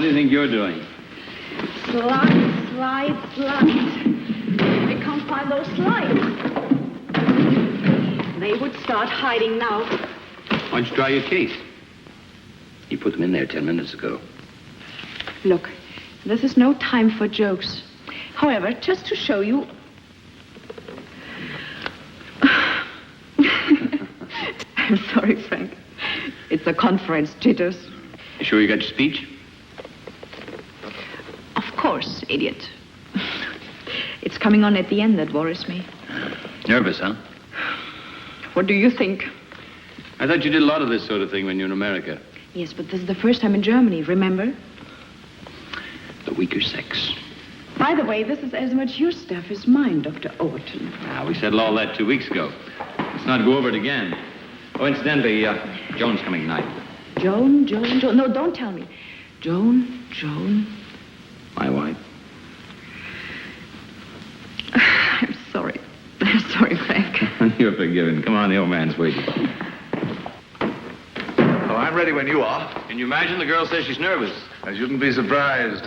what do you think you're doing? Slide. I can't find those slides. They would start hiding now. Why don't you try your case? You put them in there 10 minutes ago. Look, this is no time for jokes. However, just to show you... I'm sorry, Frank. It's the conference jitters. You sure you got your speech? Of course, idiot. It's coming on at the end that worries me. Nervous, huh? What do you think? I thought you did a lot of this sort of thing when you were in America. Yes, but this is the first time in Germany, remember? The weaker sex. By the way, this is as much your stuff as mine, Dr. Overton. We settled all that 2 weeks ago. Let's not go over it again. Oh, incidentally, Joan's coming tonight. Joan. No, don't tell me. Joan. My wife. I'm sorry. Frank. You're forgiven. Come on, the old man's waiting. Oh, I'm ready when you are. Can you imagine the girl says she's nervous? I shouldn't be surprised.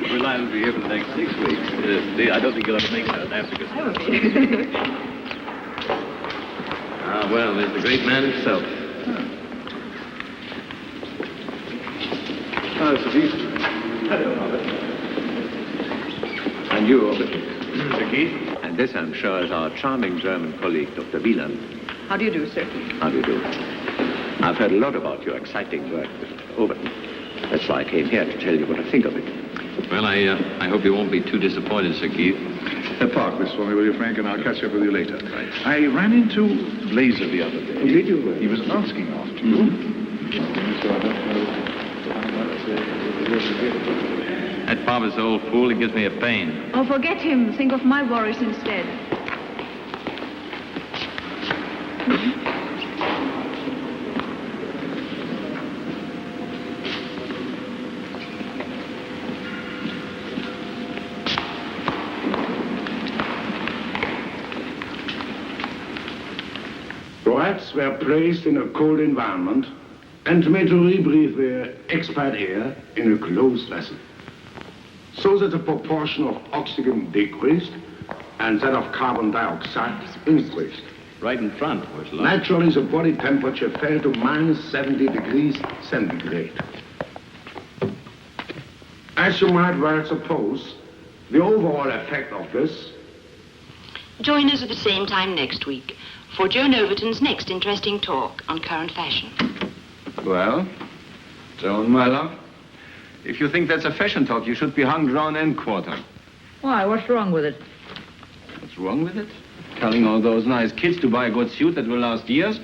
We're liable to be here for the next 6 weeks. I don't think you'll ever make that after. I will be. Well, there's the great man himself. Oh, it's a decent. Hello, Robert. And you, Robert. Mr. Keith. And this, I'm sure, is our charming German colleague, Dr. Wieland. How do you do, sir? How do you do? I've heard a lot about your exciting work with Overton. That's why I came here to tell you what I think of it. Well, I hope you won't be too disappointed, Sir Keith. Park this for me, will you, Frank, and I'll catch up with you later. Right. I ran into Blazer the other day. Oh, did you? He was asking after you. That Bob's old fool, he gives me a pain. Oh, forget him. Think of my worries instead. Rats were placed in a cold environment and made to rebreathe their expired air in a closed vessel, so that the proportion of oxygen decreased and that of carbon dioxide increased. Right in front, was like. Naturally, the body temperature fell to minus 70 degrees centigrade. As you might well suppose, the overall effect of this... Join us at the same time next week for Joan Overton's next interesting talk on current fashion. Well, Joan, my love, if you think that's a fashion talk, you should be hung, drawn, and quartered. Why? What's wrong with it? What's wrong with it? Telling all those nice kids to buy a good suit that will last years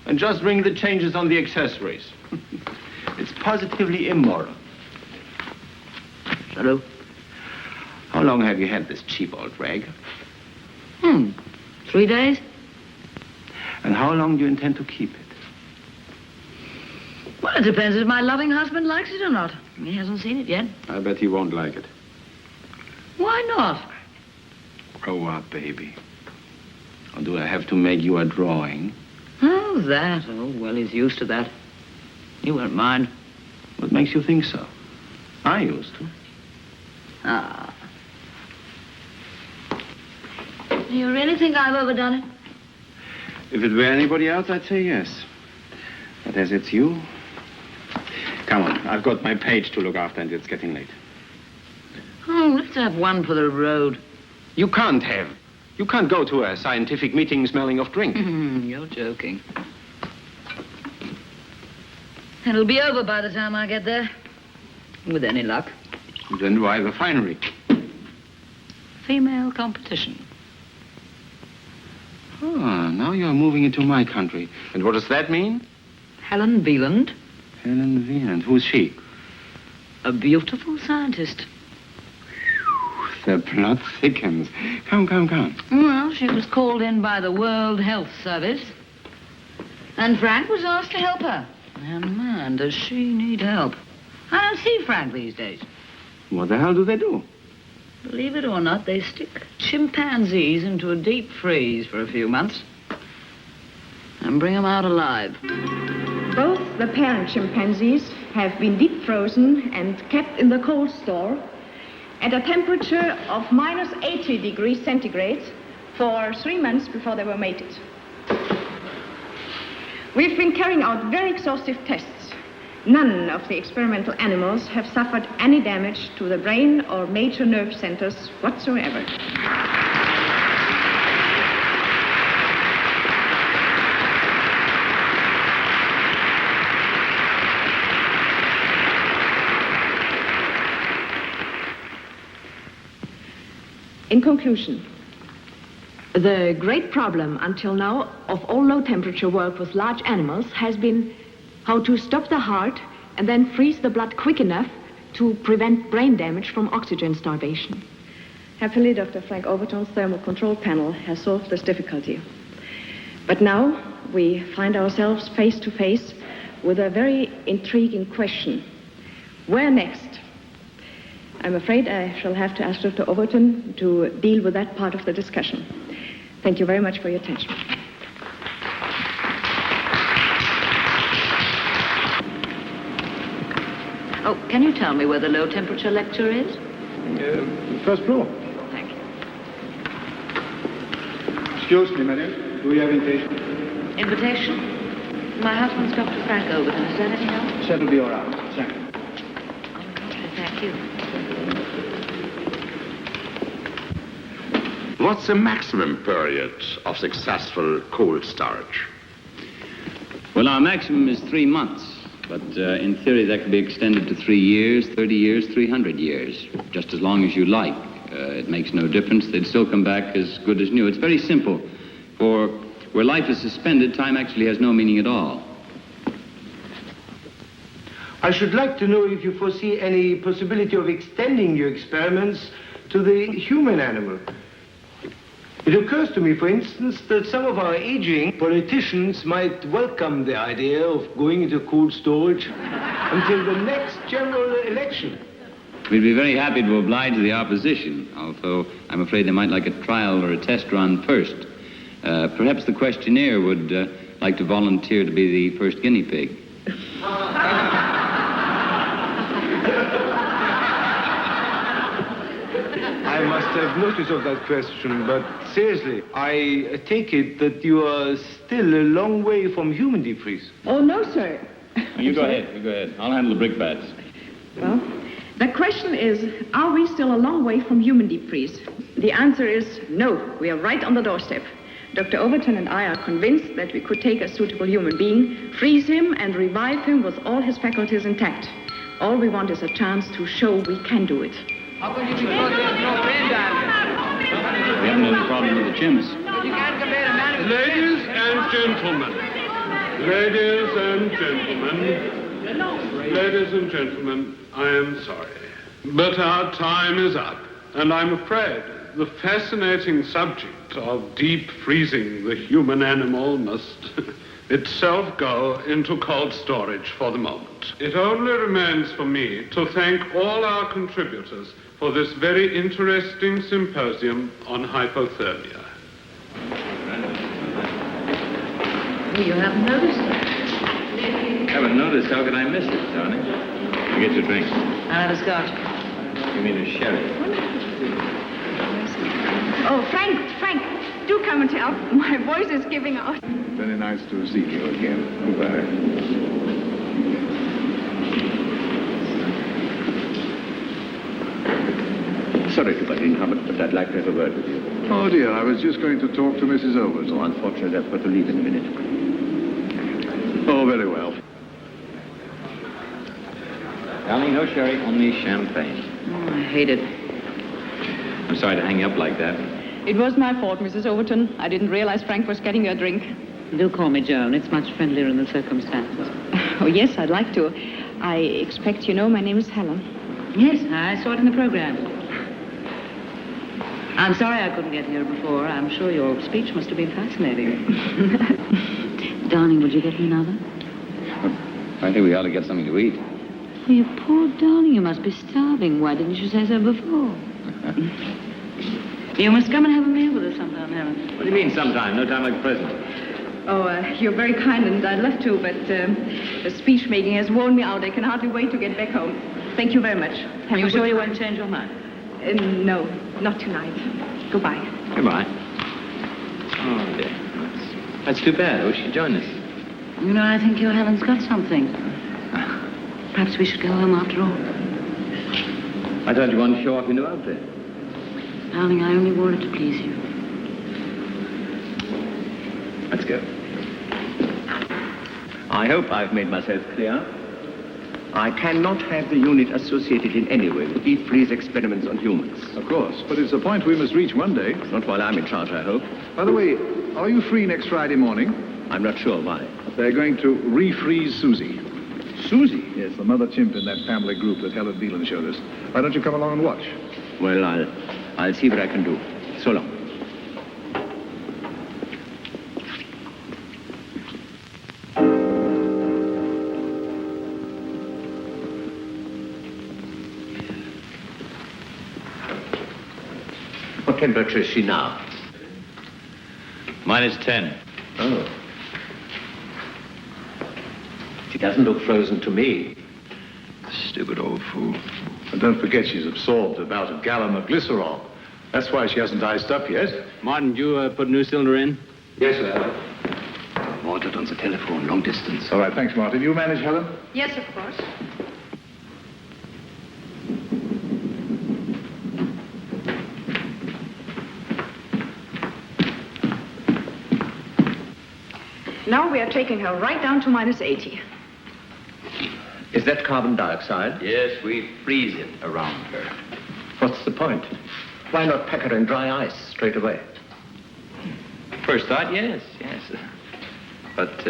and just ring the changes on the accessories. It's positively immoral. Hello? How long have you had this cheap old rag? 3 days? And how long do you intend to keep it? Well, it depends if my loving husband likes it or not. He hasn't seen it yet. I bet he won't like it. Why not? Grow up, baby. Or do I have to make you a drawing? Oh, that. Oh, well, he's used to that. He won't mind. What makes you think so? I used to. Ah. Do you really think I've overdone it? If it were anybody else, I'd say yes. But as it's you... Come on, I've got my page to look after and it's getting late. Oh, let's have one for the road. You can't have. You can't go to a scientific meeting smelling of drink. You're joking. It'll be over by the time I get there. With any luck. Then why the finery? Female competition. Ah, now you're moving into my country. And what does that mean? Helen Wieland, Helen Wieland. Who's she? a beautiful scientist. The plot thickens. Come. Well, she was called in by the World Health Service. And Frank was asked to help her. And man, does she need help. I don't see Frank these days. What the hell do they do? Believe it or not, they stick chimpanzees into a deep freeze for a few months and bring them out alive. Both the parent chimpanzees have been deep frozen and kept in the cold store at a temperature of minus 80 degrees centigrade for 3 months before they were mated. We've been carrying out very exhaustive tests. None of the experimental animals have suffered any damage to the brain or major nerve centers whatsoever. In conclusion, the great problem until now of all low-temperature work with large animals has been how to stop the heart and then freeze the blood quick enough to prevent brain damage from oxygen starvation. Happily, Dr. Frank Overton's thermal control panel has solved this difficulty. But now we find ourselves face to face with a very intriguing question. Where next? I'm afraid I shall have to ask Dr. Overton to deal with that part of the discussion. Thank you very much for your attention. Oh, can you tell me where the low-temperature lecture is? First floor. Thank you. Excuse me, madam. Do you have invitation? Invitation? My husband's Dr. Frank Overton. Is that any help? That'll be all right. Thank you. Okay, thank you. What's the maximum period of successful cold storage? Well, our maximum is 3 months. But in theory, that could be extended to 3 years, 30 years, 300 years, just as long as you like. It makes no difference. They'd still come back as good as new. It's very simple. For where life is suspended, time actually has no meaning at all. I should like to know if you foresee any possibility of extending your experiments to the human animal. It occurs to me, for instance, that some of our aging politicians might welcome the idea of going into cold storage until the next general election. We'd be very happy to oblige the opposition, although I'm afraid they might like a trial or a test run first. Perhaps the questionnaire would like to volunteer to be the first guinea pig. I must have notice of that question, but seriously, I take it that you are still a long way from human deep freeze. Oh, no, sir. You go ahead. I'll handle the brick bats. Well, the question is, are we still a long way from human deep freeze? The answer is no. We are right on the doorstep. Dr. Overton and I are convinced that we could take a suitable human being, freeze him, and revive him with all his faculties intact. All we want is a chance to show we can do it. We haven't any problem with the chimps. Ladies and gentlemen, I am sorry. But our time is up, and I'm afraid the fascinating subject of deep freezing the human animal must itself go into cold storage for the moment. It only remains for me to thank all our contributors for this very interesting symposium on hypothermia. Well, you haven't noticed it. Haven't noticed? How could I miss it, darling? You get your drink. I'll have a scotch. You mean a sherry? Oh, Frank, do come and help. My voice is giving out. Very nice to see you again. Goodbye. Sorry to butt in, Hubbard, but I'd like to have a word with you. Oh, dear, I was just going to talk to Mrs. Overton. Oh, unfortunately, I've got to leave in a minute. Oh, very well. Darling, no sherry, only champagne. Oh, I hate it. I'm sorry to hang you up like that. It was my fault, Mrs. Overton. I didn't realize Frank was getting you a drink. Do call me Joan. It's much friendlier in the circumstances. Oh, yes, I'd like to. I expect you know my name is Helen. Yes, I saw it in the program. I'm sorry I couldn't get here before. I'm sure your speech must have been fascinating. Darling, would you get me another? I think we ought to get something to eat. Oh, you poor darling, you must be starving. Why didn't you say so before? You must come and have a meal with us sometime, Helen. What do you mean sometime? No time like the present. Oh, you're very kind, and I'd love to, but the speech making has worn me out. I can hardly wait to get back home. Thank you very much. Are you sure you won't change your mind? No, not tonight. Goodbye. Goodbye. Oh, dear. That's too bad. I wish you'd join us. You know, I think your Helen's got something. Perhaps we should go home after all. I thought you wanted to show off your new outfit. Darling, I only wore it to please you. Let's go. I hope I've made myself clear. I cannot have the unit associated in any way with deep freeze experiments on humans. Of course, but it's a point we must reach one day. Not while I'm in charge, I hope. By the way, are you free next Friday morning? I'm not sure why. They're going to refreeze Susie. Susie? Yes, the mother chimp in that family group that Helen Beelan showed us. Why don't you come along and watch? Well, I'll see what I can do. So long. What temperature is she now? -10. Oh. She doesn't look frozen to me. Stupid old fool. And don't forget she's absorbed about a gallon of glycerol. That's why she hasn't iced up yet. Martin, did you put a new cylinder in? Yes, sir. Wanted on the telephone, long distance. All right, thanks, Martin. You manage, Helen? Yes, of course. Now we are taking her right down to -80. Is that carbon dioxide? Yes, we freeze it around her. What's the point? Why not pack her in dry ice straight away? First thought, yes. But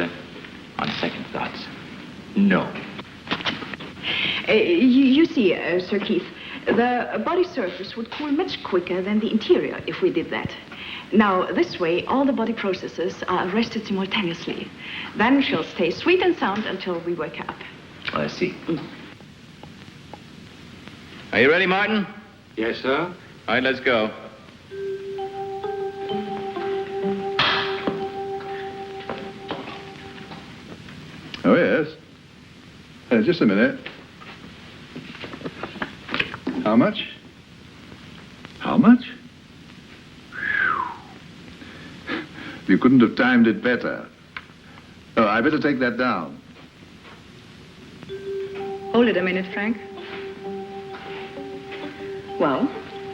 on second thoughts, no. You see, Sir Keith, the body surface would cool much quicker than the interior if we did that. Now, this way, all the body processes are arrested simultaneously. Then she'll stay sweet and sound until we wake her up. I see. Are you ready, Martin? Yes, sir. All right, let's go. Oh, yes. Just a minute. How much? How much? You couldn't have timed it better. Oh, I better take that down. Hold it a minute, Frank. Well,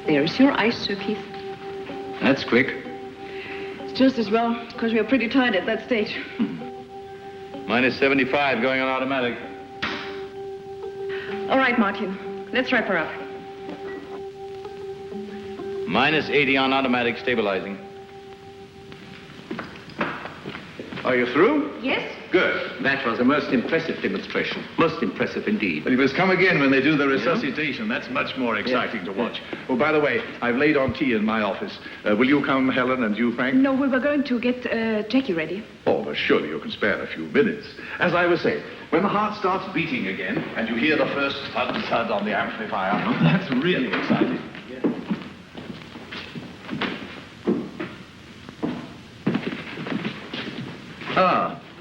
there's your ice, Sir Keith. That's quick. It's just as well, because we are pretty tired at that stage. -75 going on automatic. All right, Martin. Let's wrap her up. -80 on automatic stabilizing. Are you through? Yes? Good. That was a most impressive demonstration. Most impressive indeed. But you must come again when they do the resuscitation. That's much more exciting to watch. Oh, by the way, I've laid on tea in my office. Will you come, Helen, and you, Frank? No, we were going to get Jackie ready. Oh, but surely you can spare a few minutes. As I was saying, when the heart starts beating again and you hear the first thud on the amplifier, that's really exciting.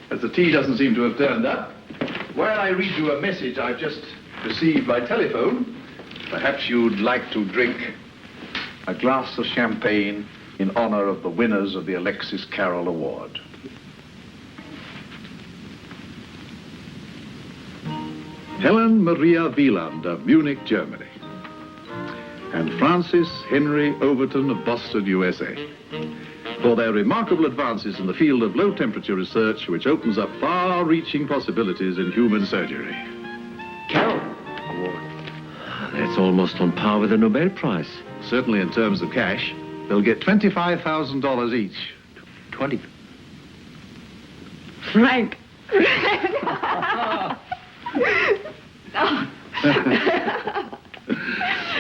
As the tea doesn't seem to have turned up, while I read you a message I've just received by telephone, perhaps you'd like to drink a glass of champagne in honor of the winners of the Alexis Carrel Award. Helen Maria Wieland of Munich, Germany, and Francis Henry Overton of Boston, USA, for their remarkable advances in the field of low-temperature research, which opens up far-reaching possibilities in human surgery. Carol. That's almost on par with the Nobel Prize. Certainly in terms of cash. They'll get $25,000 each. 20. Frank.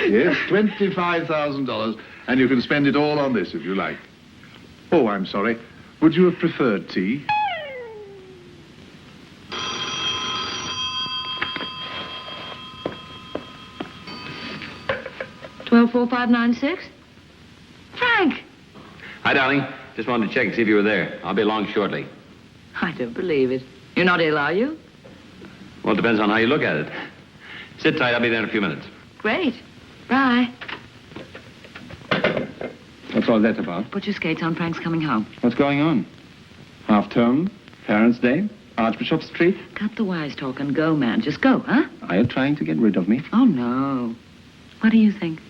Yes, $25,000, and you can spend it all on this if you like. Oh, I'm sorry. Would you have preferred tea? $12,4596. Frank! Hi, darling. Just wanted to check and see if you were there. I'll be along shortly. I don't believe it. You're not ill, are you? Well, it depends on how you look at it. Sit tight. I'll be there in a few minutes. Great. Bye. What's all that about? Put your skates on. Frank's coming home. What's going on? Half-term? Parents' Day? Archbishop Street? Cut the wise talk and go, man. Just go, huh? Are you trying to get rid of me? Oh, no. What do you think?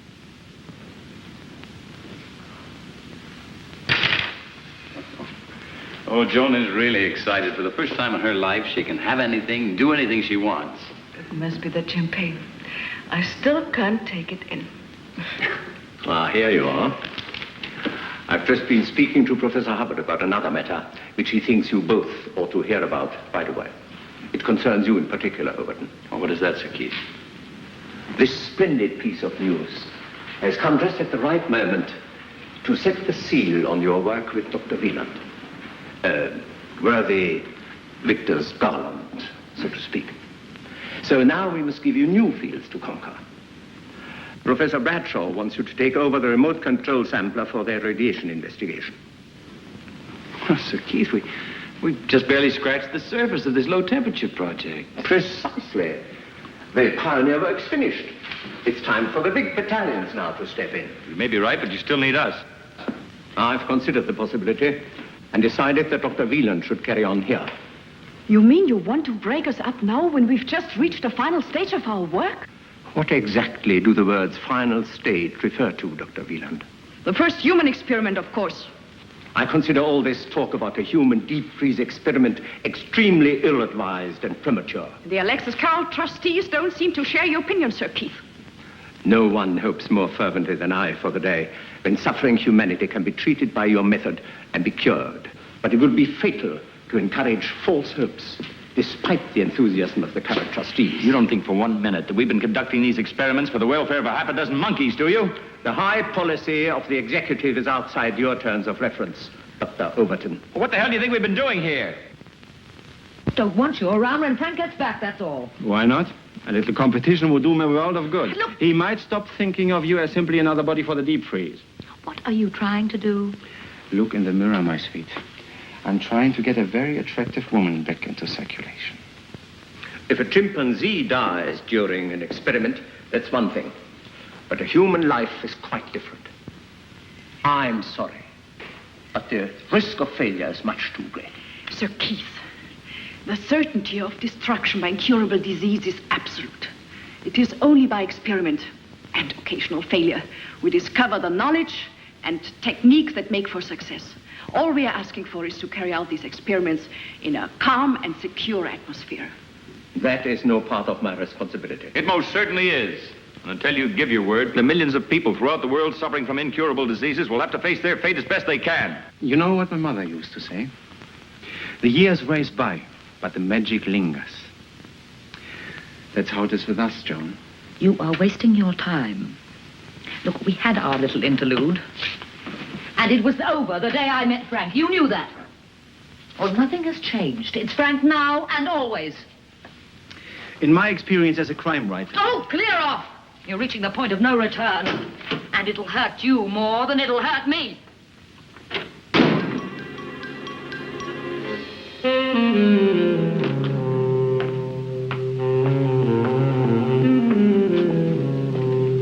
Oh, Joan is really excited. For the first time in her life, she can have anything, do anything she wants. It must be the champagne. I still can't take it in. Ah, here you are. I've just been speaking to Professor Hubbard about another matter, which he thinks you both ought to hear about right away. It concerns you in particular, Overton. Oh, what is that, Sir Keith? This splendid piece of news has come just at the right moment to set the seal on your work with Dr. Wieland. Worthy Victor's garland, so to speak. So now we must give you new fields to conquer. Professor Bradshaw wants you to take over the remote control sampler for their radiation investigation. Oh, Sir Keith, we just barely scratched the surface of this low-temperature project. Precisely. The pioneer work's finished. It's time for the big battalions now to step in. You may be right, but you still need us. I've considered the possibility and decided that Dr. Wieland should carry on here. You mean you want to break us up now when we've just reached the final stage of our work? What exactly do the words final stage refer to, Dr. Wieland? The first human experiment, of course. I consider all this talk about a human deep freeze experiment extremely ill-advised and premature. The Alexis Carroll trustees don't seem to share your opinion, Sir Keith. No one hopes more fervently than I for the day when suffering humanity can be treated by your method and be cured. But it would be fatal to encourage false hopes, despite the enthusiasm of the current trustees. You don't think for 1 minute that we've been conducting these experiments for the welfare of a half a dozen monkeys, do you? The high policy of the executive is outside your terms of reference, Dr. Overton. Well, what the hell do you think we've been doing here? Don't want you around when Frank gets back, that's all. Why not? A little competition would do him a world of good. Look. He might stop thinking of you as simply another body for the deep freeze. What are you trying to do? Look in the mirror, my sweet. I'm trying to get a very attractive woman back into circulation. If a chimpanzee dies during an experiment, that's one thing. But a human life is quite different. I'm sorry, but the risk of failure is much too great. Sir Keith, the certainty of destruction by incurable disease is absolute. It is only by experiment and occasional failure we discover the knowledge and techniques that make for success. All we are asking for is to carry out these experiments in a calm and secure atmosphere. That is no part of my responsibility. It most certainly is. And until you give your word, the millions of people throughout the world suffering from incurable diseases will have to face their fate as best they can. You know what my mother used to say? The years race by, but the magic lingers. That's how it is with us, Joan. You are wasting your time. Look, we had our little interlude. And it was over the day I met Frank. You knew that. Well, nothing has changed. It's Frank now and always. In my experience as a crime writer... Oh, clear off! You're reaching the point of no return. And it'll hurt you more than it'll hurt me.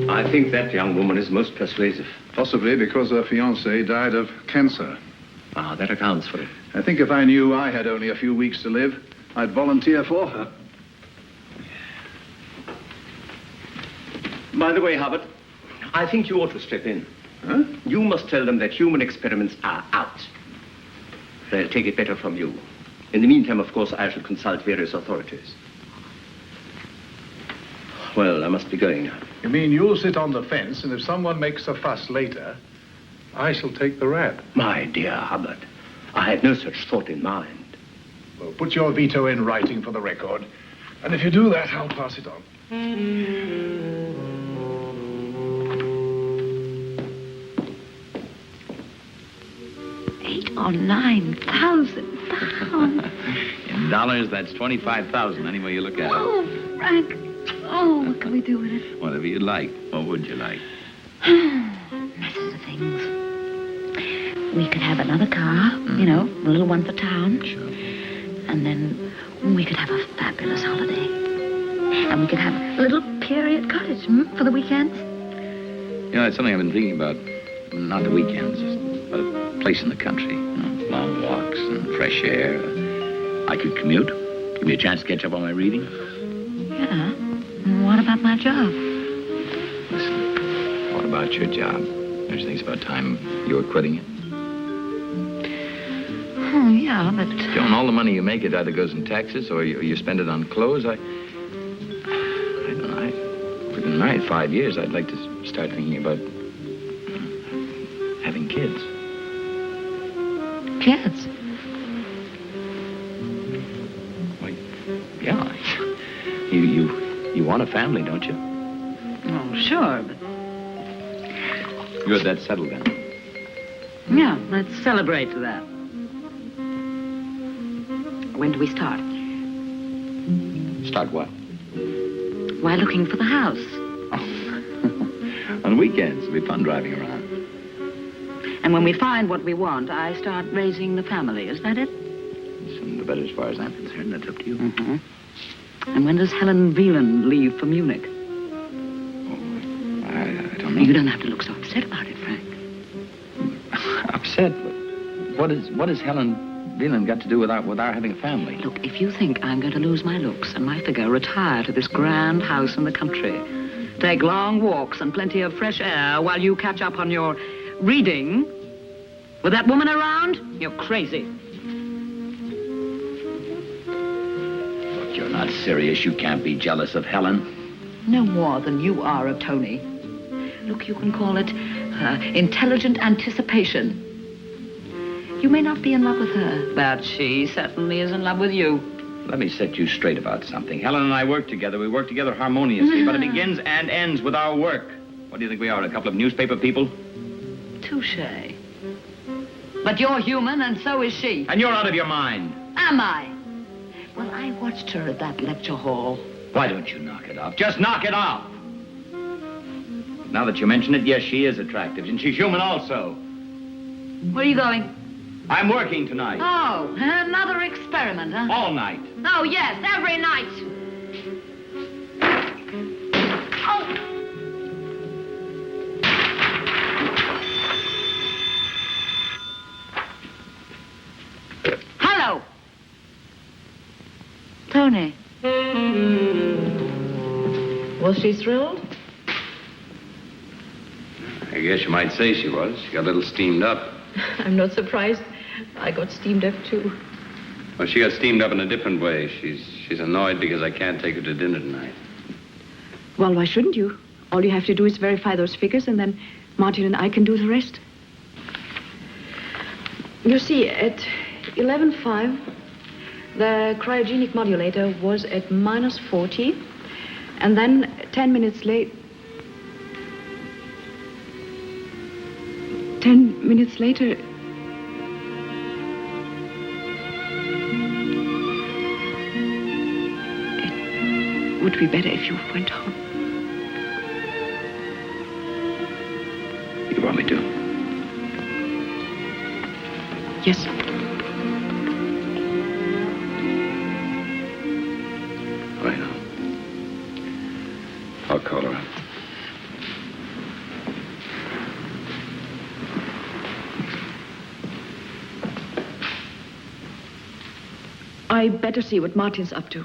I think that young woman is most persuasive. Possibly because her fiancé died of cancer. Ah, that accounts for it. I think if I knew I had only a few weeks to live, I'd volunteer for her. By the way, Hubbard, I think you ought to step in. Huh? You must tell them that human experiments are out. They'll take it better from you. In the meantime, of course, I shall consult various authorities. Well, I must be going now. You mean you'll sit on the fence, and if someone makes a fuss later, I shall take the rap? My dear Hubbard, I had no such thought in mind. Well, put your veto in writing for the record, and if you do that, I'll pass it on. 8,000 or 9,000 pounds. In dollars, that's 25,000, any way you look at it. Oh, Frank. Oh, what can we do with it? Whatever you'd like. What would you like? Masses of things. We could have another car, you know, a little one for town. Sure. And then we could have a fabulous holiday. And we could have a little period cottage for the weekends. You know, it's something I've been thinking about. Not the weekends, just but a place in the country. You know, long walks and fresh air. I could commute. Give me a chance to catch up on my reading. Yeah. What about my job? Listen, what about your job? Don't you think it's about time you were quitting it? Oh, yeah, but... Joan, all the money you make, it either goes in taxes or you spend it on clothes. I don't know. We've been married 5 years. I'd like to start thinking about having kids. Kids? Well, yeah. You want a family, don't you? Oh, sure, but... Good, that's settled then. Yeah, let's celebrate that. When do we start? Start what? Why, looking for the house. On weekends, it'll be fun driving around. And when we find what we want, I start raising the family. Is that it? Listen, the better as far as I'm concerned. That's up to you. Mm-hmm. And when does Helen Wieland leave for Munich? Oh, I don't know. You don't have to look so upset about it, Frank. Upset? What has Helen Wieland got to do with our having a family? Look, if you think I'm going to lose my looks and my figure, retire to this grand house in the country, take long walks and plenty of fresh air while you catch up on your reading with that woman around, you're crazy. Look, you're not serious. You can't be jealous of Helen. No more than you are of Tony. Look, you can call it intelligent anticipation. You may not be in love with her, but she certainly is in love with you. Let me set you straight about something. Helen and I work together. We work together harmoniously, but it begins and ends with our work. What do you think we are, a couple of newspaper people? Touché. But you're human, and so is she. And you're out of your mind. Am I? Well, I watched her at that lecture hall. Why don't you knock it off? Just knock it off! Now that you mention it, yes, she is attractive, and she's human also. Where are you going? I'm working tonight. Oh, another experiment, huh? All night. Oh, yes, every night. Oh! Hello. Tony. Was she thrilled? I guess you might say she was. She got a little steamed up. I'm not surprised. I got steamed up, too. Well, she got steamed up in a different way. She's annoyed because I can't take her to dinner tonight. Well, why shouldn't you? All you have to do is verify those figures, and then Martin and I can do the rest. You see, at 11:05, the cryogenic modulator was at -40, and then 10 minutes later... 10 minutes later... It would be better if you went home. You want me to? Yes. Right now. I'll call her up. I better see what Martin's up to.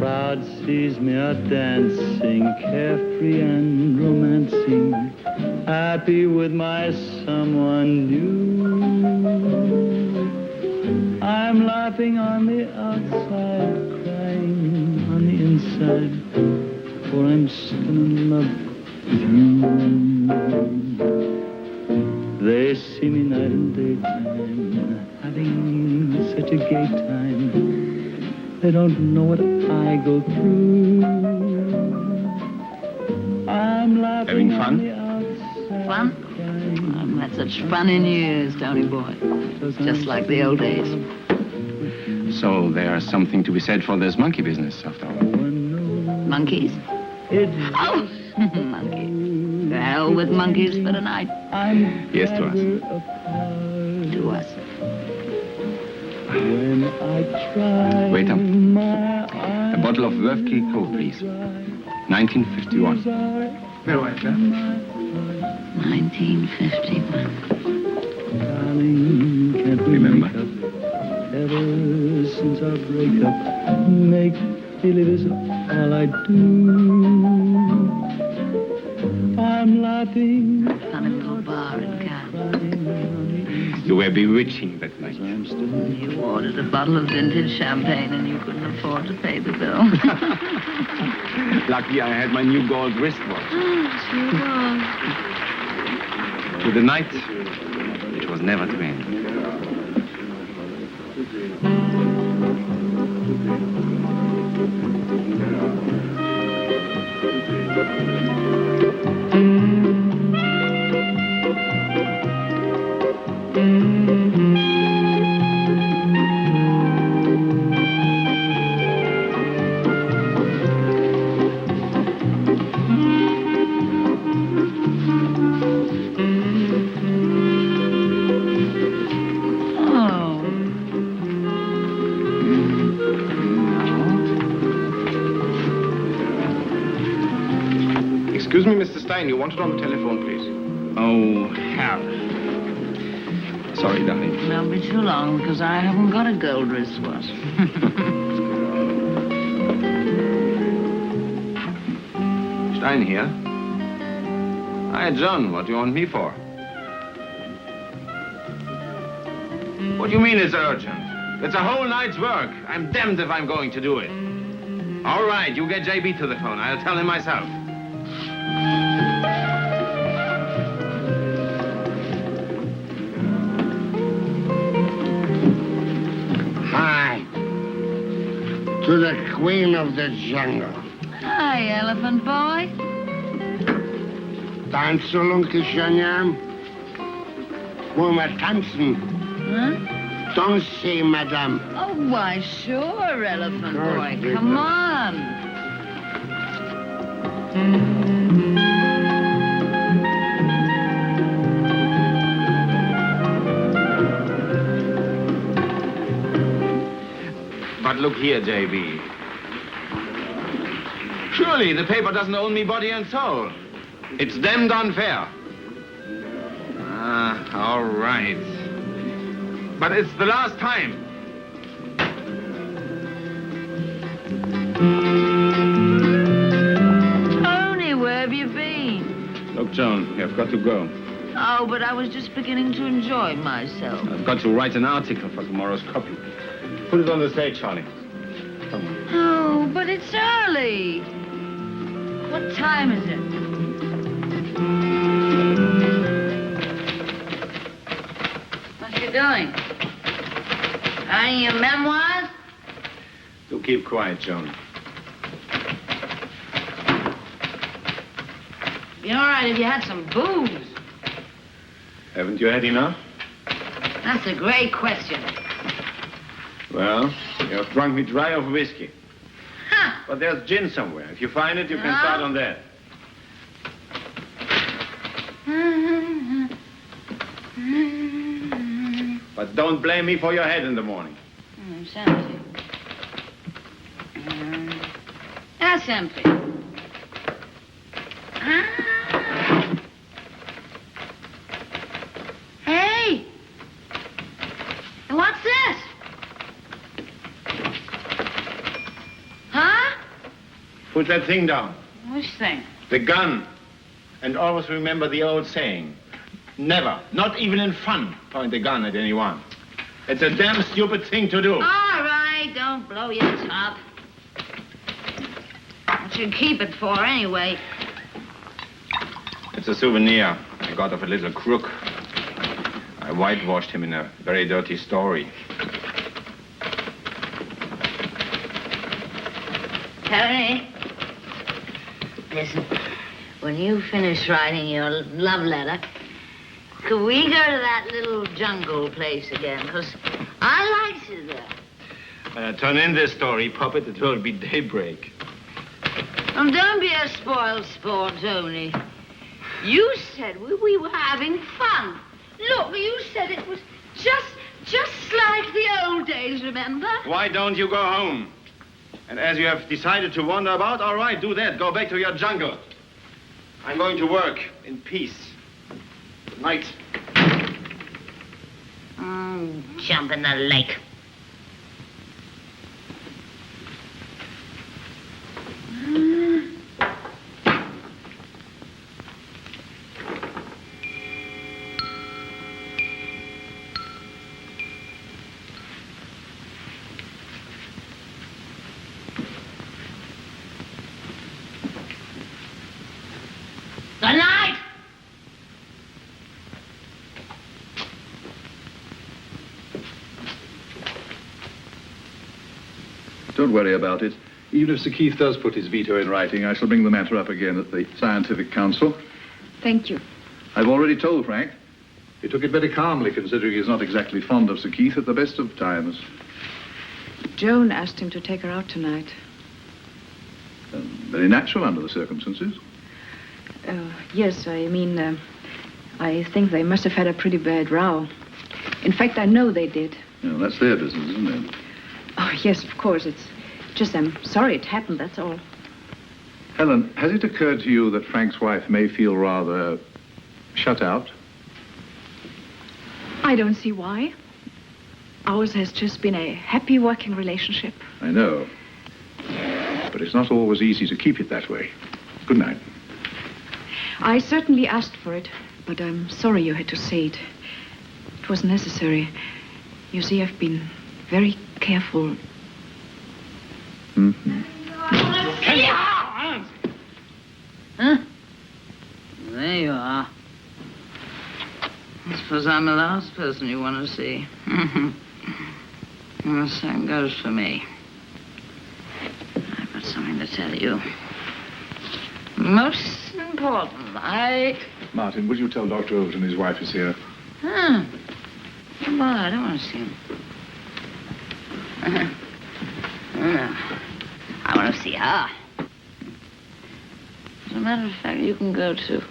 crowd sees me out dancing, carefree and romancing, happy with my someone new. I'm laughing on the outside, crying on the inside, for I'm still in love with you. They see me night and daytime, having such a gay time. They don't know what I go through. I'm laughing. Having fun? On the outside, Fun? I've had such fun in years, Tony boy. Just like the old days. So there's something to be said for this monkey business, after all. Monkeys? Oh, monkeys. To hell with monkeys for tonight. Yes, to us. To us. Waiter, a bottle of Wörthke Coke, please. 1951. Very well, sir. 1951. Remember? Ever since our breakup, make believe is all I do. I'm laughing. Funny little bar in Cannes. You were bewitching that night. You ordered a bottle of vintage champagne and you couldn't afford to pay the bill. Lucky I had my new gold wristwatch. Sure was. To the night, it was never to end. Excuse me, Mr. Stein, you wanted on the telephone, please. Oh, hell. Sorry, darling. Don't be too long, because I haven't got a gold wristwatch. Stein here. Hi, John. What do you want me for? What do you mean it's urgent? It's a whole night's work. I'm damned if I'm going to do it. All right, you get JB to the phone. I'll tell him myself. Hi. To the queen of the jungle. Hi, elephant boy. Tanzolunke Shanyam. Wollen wir tanzen? Huh? Dansez, madame. Oh, why, sure, elephant Sure, boy. sweetheart. Come on. But look here, JB. Surely the paper doesn't own me body and soul. It's damned unfair. All right. But it's the last time. Tony, where have you been? Look, John, I've got to go. Oh, but I was just beginning to enjoy myself. I've got to write an article for tomorrow's copy. Put it on the stage, Charlie. Come on. Oh, but it's early. What time is it? What you doing? Writing your memoirs? Do keep quiet, Joan. Be all right if you had some booze. Haven't you had enough? That's a great question. Well, you have drunk me dry of whiskey. Ha! But there's gin somewhere. If you find it, you can start on that. But don't blame me for your head in the morning. It's empty. That's empty. Hey! What's this? Huh? Put that thing down. Which thing? The gun. And always remember the old saying. Never, not even in fun, point the gun at anyone. It's a damn stupid thing to do. All right, don't blow your top. What you keep it for, anyway? It's a souvenir I got of a little crook. I whitewashed him in a very dirty story. Tony, listen. When you finish writing your love letter, could we go to that little jungle place again? Because I liked it there. Turn in this story, puppet. It will be daybreak. Don't be a spoiled sport, Tony. You said we were having fun. Look, you said it was just like the old days, remember? Why don't you go home? And as you have decided to wander about, all right, do that. Go back to your jungle. I'm going to work in peace. Good night. Jump in the lake. Good night! Don't worry about it. Even if Sir Keith does put his veto in writing, I shall bring the matter up again at the Scientific Council. Thank you. I've already told Frank. He took it very calmly, considering he's not exactly fond of Sir Keith at the best of times. Joan asked him to take her out tonight. Very natural under the circumstances. Yes, I mean, I think they must have had a pretty bad row. In fact, I know they did. Well, that's their business, isn't it? Oh, yes, of course. It's just I'm sorry it happened, that's all. Helen, has it occurred to you that Frank's wife may feel rather shut out? I don't see why. Ours has just been a happy working relationship. I know. But it's not always easy to keep it that way. Good night. I certainly asked for it, but I'm sorry you had to say it. It was necessary. You see, I've been very careful. Mm-hmm. Huh? There you are. I suppose I'm the last person you want to see. Well, the same goes for me. I've got something to tell you. Most important, Martin, would you tell Dr. Overton his wife is here? Huh. Come on, I don't want to see him. No. I want to see her. As a matter of fact, you can go too.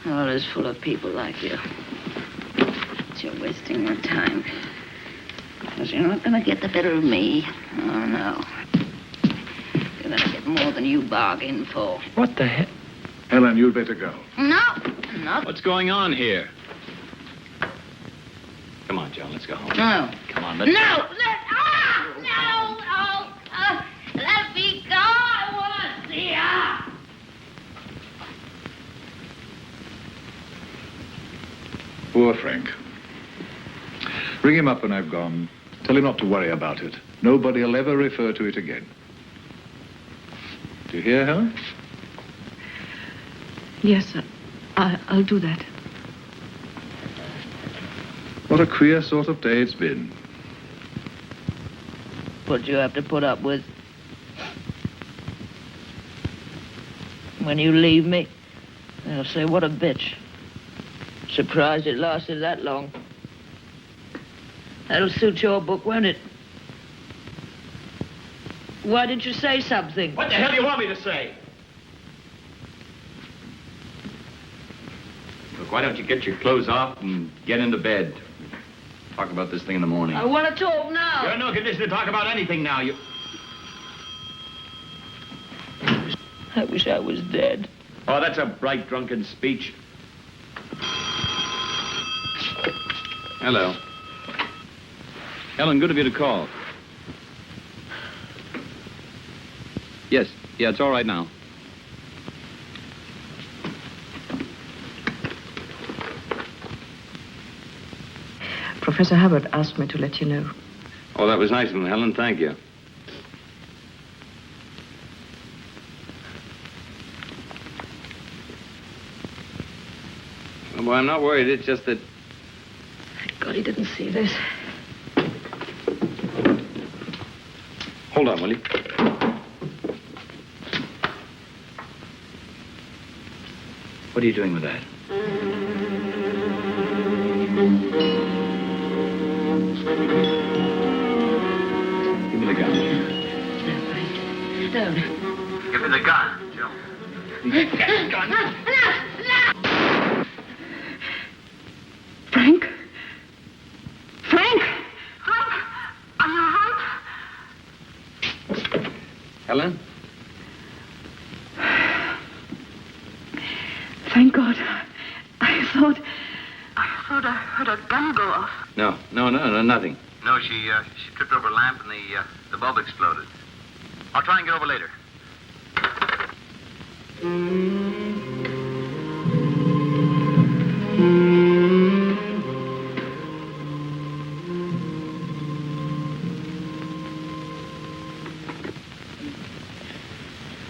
The world is full of people like you. But you're wasting your time. Because you're not going to get the better of me. Oh, no. You're going to get more than you bargained for. What the heck? Helen, you'd better go. No, not. What's going on here? Come on, Joan, let's go home. No. Come on, let's... No! Let me go! I want to see her! Poor Frank. Ring him up when I've gone. Tell him not to worry about it. Nobody will ever refer to it again. Do you hear, Helen? Yes, I'll do that. What a queer sort of day it's been. What you have to put up with when you leave me, they'll say, what a bitch. Surprised it lasted that long. That'll suit your book, won't it? Why didn't you say something? What the hell do you want me to say? Look, why don't you get your clothes off and get into bed? Talk about this thing in the morning. I want to talk now. You're in no condition to talk about anything now. I wish I was dead. Oh, that's a bright, drunken speech. Hello. Helen, good of you to call. Yes, Yeah, it's all right now. Professor Hubbard asked me to let you know. Oh, that was nice of him, Helen. Thank you. Well, I'm not worried. It's just that... Thank God he didn't see this. Hold on, will you? What are you doing with that? Give me the gun. No. Give me the gun, Joe. Frank? Frank? Frank, are you all right? Helen? Thank God. I thought I heard a gun go off. No, nothing. No, she tripped over a lamp and the bulb exploded. I'll try and get over later.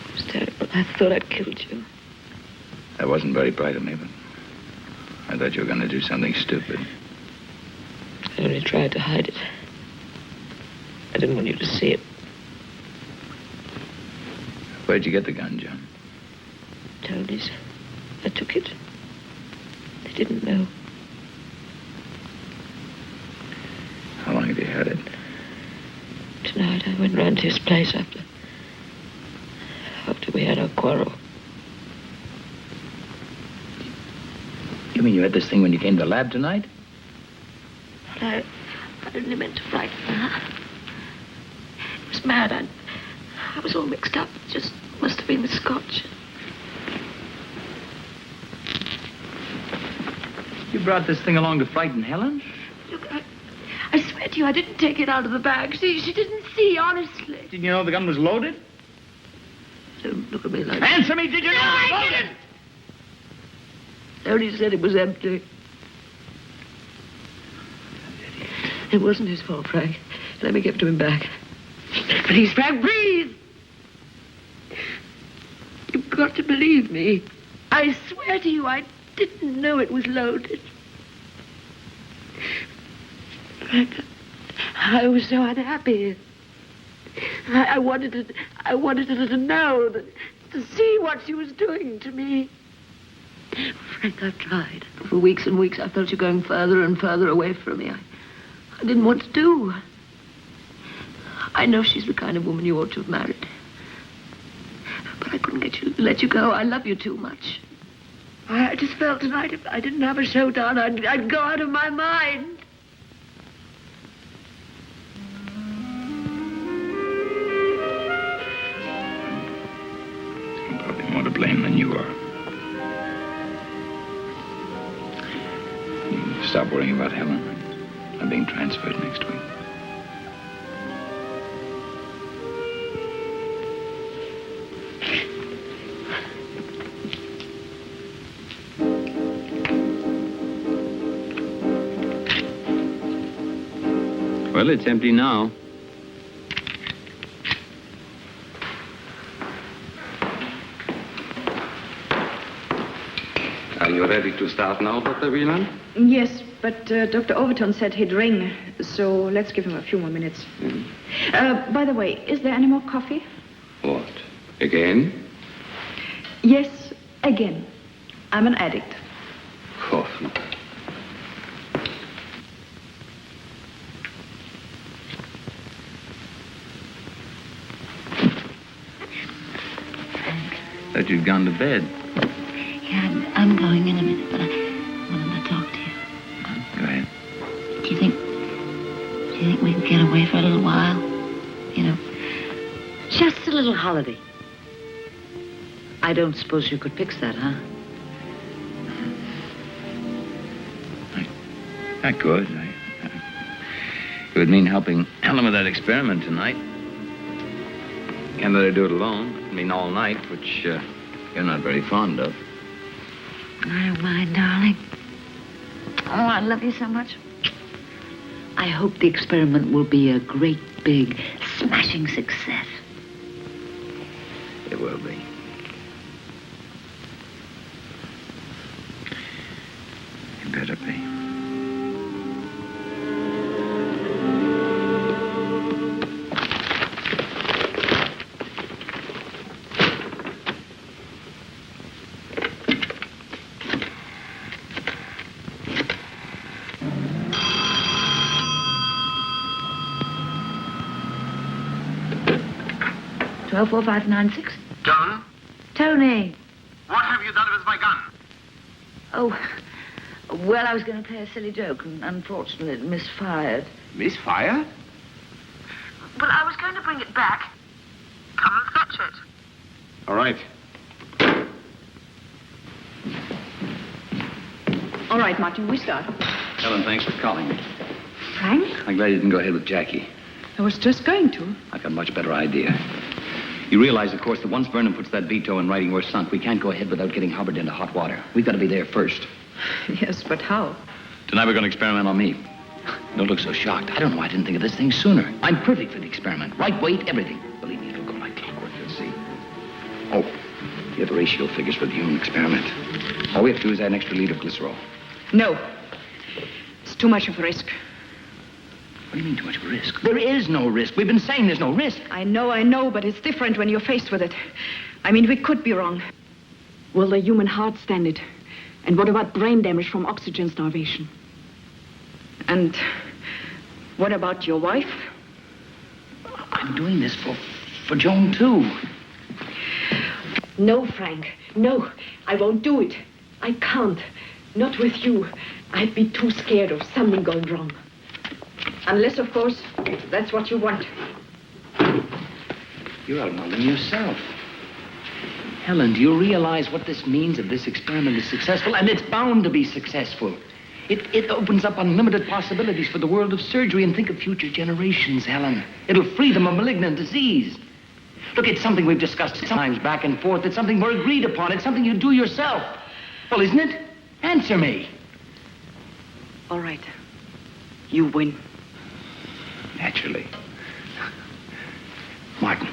It was terrible. I thought I'd killed you. That wasn't very bright of me, but I thought you were going to do something stupid. I only tried to hide it. I didn't want you to see it. Where'd you get the gun, John? Tony's. I took it. They didn't know. How long have you had it? Tonight I went round to his place after we had our quarrel. You mean you had this thing when you came to the lab tonight? But I only meant to frighten her. It was mad. I was all mixed up. It just must have been the scotch. You brought this thing along to frighten Helen? Look, I swear to you, I didn't take it out of the bag. She didn't see, honestly. Didn't you know the gun was loaded? Don't look at me like that. Answer me, did you know it was loaded? Tony said it was empty. It wasn't his fault, Frank. Let me give it to him back. Please, Frank, breathe! You've got to believe me. I swear to you, I didn't know it was loaded. Frank, I was so unhappy. I wanted her to know, to see what she was doing to me. Frank, I've tried. For weeks and weeks, I felt you going further and further away from me. I didn't want to do. I know she's the kind of woman you ought to have married. But I couldn't let you go. I love you too much. I just felt tonight if I didn't have a showdown, I'd go out of my mind. I'm probably more to blame than you are. You stop worrying about Helen. I'm being transferred next week. Well, it's empty now. Are you ready to start now, Dr. Wieland? Yes, but Dr. Overton said he'd ring, so let's give him a few more minutes. By the way, is there any more coffee? What? Again? Yes, again. I'm an addict. Coffee. Thought you'd gone to bed. Yeah, I'm going in a minute, but I wanted to talk to you. Go ahead. Do you think we can get away for a little while? You know, just a little holiday. I don't suppose you could fix that, huh? I could. It would mean helping Helen with that experiment tonight. Can't let her do it alone. I mean, all night, which you're not very fond of. I don't mind, darling. Oh, I love you so much. I hope the experiment will be a great, big, smashing success. It will be. It better be. Twelve 4596. John, Tony. what have you done with my gun? Oh, well, I was going to play a silly joke, and unfortunately it misfired. Misfire? Well, I was going to bring it back. Come and fetch it. All right. All right, Martin, we start. Helen, thanks for calling me. Frank? I'm glad you didn't go ahead with Jackie. I was just going to. I've got a much better idea. You realize, of course, that once Vernon puts that veto in writing, we're sunk. We can't go ahead without getting Hubbard into hot water. We've got to be there first. Yes, but how? Tonight we're going to experiment on me. Don't look so shocked. I don't know why I didn't think of this thing sooner. I'm perfect for the experiment. Right weight, everything. Believe me, it'll go like clockwork, you'll see. Oh, you have ratio figures for the human experiment. All we have to do is add an extra liter of glycerol. No. It's too much of a risk. What do you mean too much of a risk? There is no risk. We've been saying there's no risk. I know, but it's different when you're faced with it. I mean, we could be wrong. Will the human heart stand it? And what about brain damage from oxygen starvation? And what about your wife? I'm doing this for Joan, too. No, Frank. No, I won't do it. I can't. Not with you. I'd be too scared of something going wrong. Unless, of course, that's what you want. You're out on them yourself. Helen, do you realize what this means if this experiment is successful? And it's bound to be successful. It opens up unlimited possibilities for the world of surgery. And think of future generations, Helen. It'll free them of malignant disease. Look, it's something we've discussed sometimes back and forth. It's something we're agreed upon. It's something you do yourself. Well, isn't it? Answer me. All right. You win. Naturally. Martin.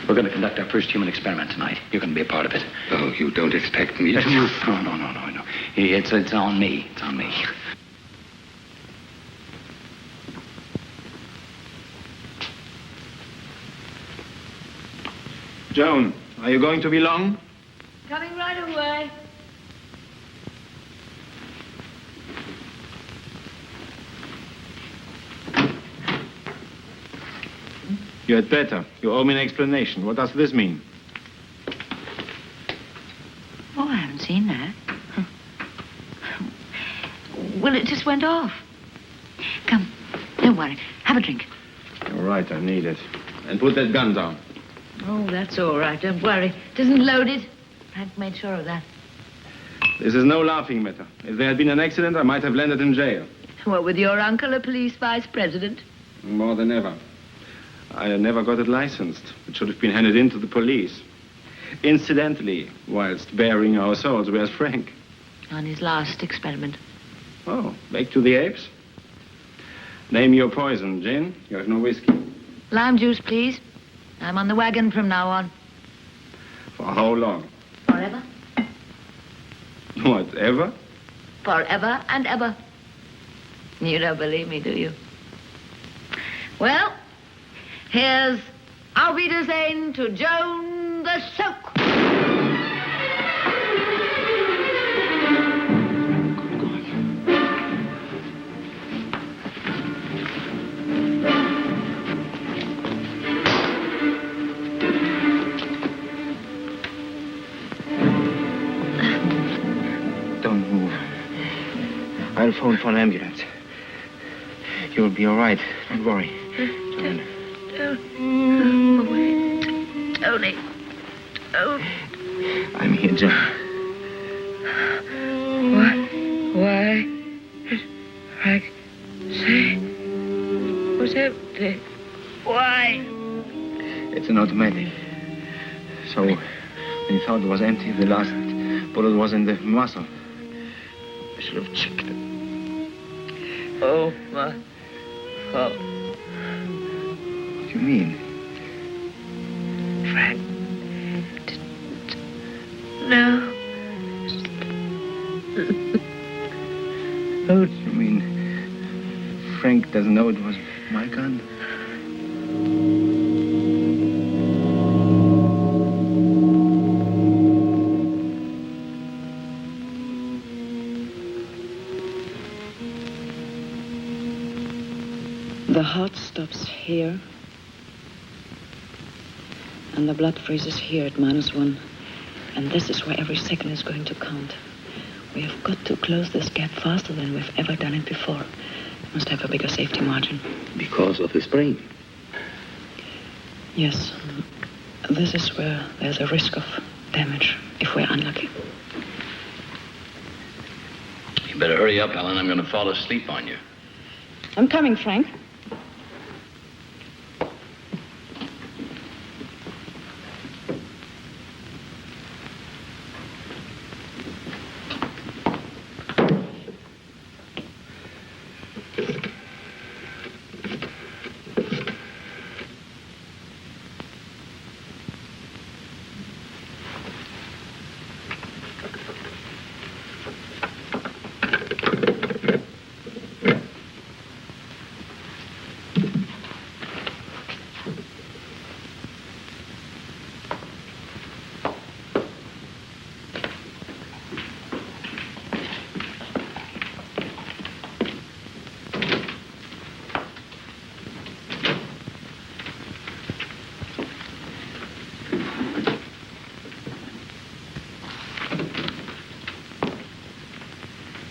We're going to conduct our first human experiment tonight. You're going to be a part of it. Oh, you don't expect me to... No. It's on me. It's on me. Joan, are you going to be long? Coming right away. You had better. You owe me an explanation. What does this mean? Oh, I haven't seen that. Well, it just went off. Come, don't worry. Have a drink. All right, I need it. And put that gun down. Oh, that's all right. Don't worry. It isn't loaded. Frank made sure of that. This is no laughing matter. If there had been an accident, I might have landed in jail. What, with your uncle a police vice president? More than ever. I never got it licensed. It should have been handed in to the police. Incidentally, whilst bearing our souls, where's Frank? On his last experiment. Oh, back to the apes? Name your poison, Jane. You have no whiskey. Lime juice, please. I'm on the wagon from now on. For how long? Forever. Whatever? Forever and ever. You don't believe me, do you? Well, here's Auf Wiedersehen to Joan the Soak. Don't move. I'll phone for an ambulance. You'll be all right. Don't worry. Joan. Oh, wait. Tony. Oh. I'm here, Joan. Why did Frank say it was empty? Why? It's an automatic. So, when he thought it was empty, the last bullet was in the muzzle. I should have checked it. Oh, my fault. What do you mean? Frank. No. Oh, you mean Frank doesn't know it was my gun? The heart stops here, and the blood freezes here at -1. And this is where every second is going to count. We have got to close this gap faster than we've ever done it before. Must have a bigger safety margin. Because of the sprain? Yes. This is where there's a risk of damage if we're unlucky. You better hurry up, Helen. I'm going to fall asleep on you. I'm coming, Frank.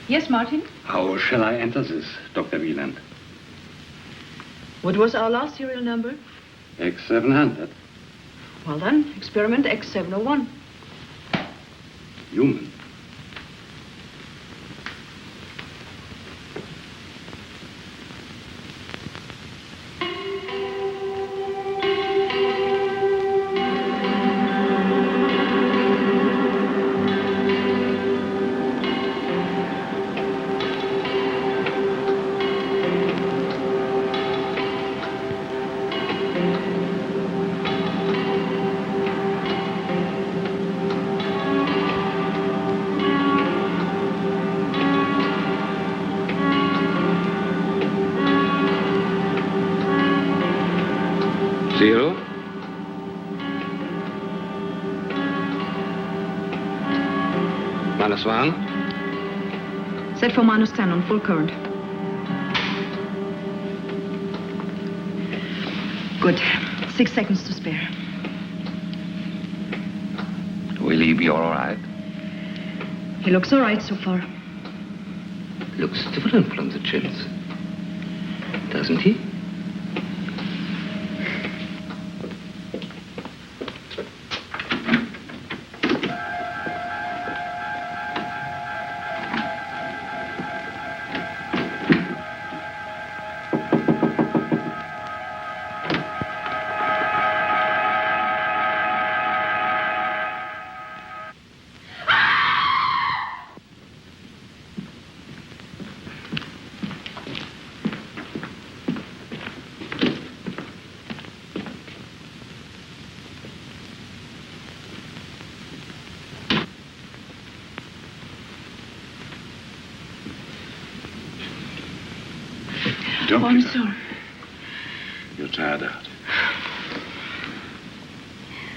Yes, Martin? How shall I enter this, Dr. Wieland? What was our last serial number? X700. Well then, experiment X701. Human. Zero. -1. Set for -10 on full current. Good. 6 seconds to spare. Will he be all right? He looks all right so far. Looks different from the chins. Doesn't he? Don't I'm get up. sorry. You're tired out.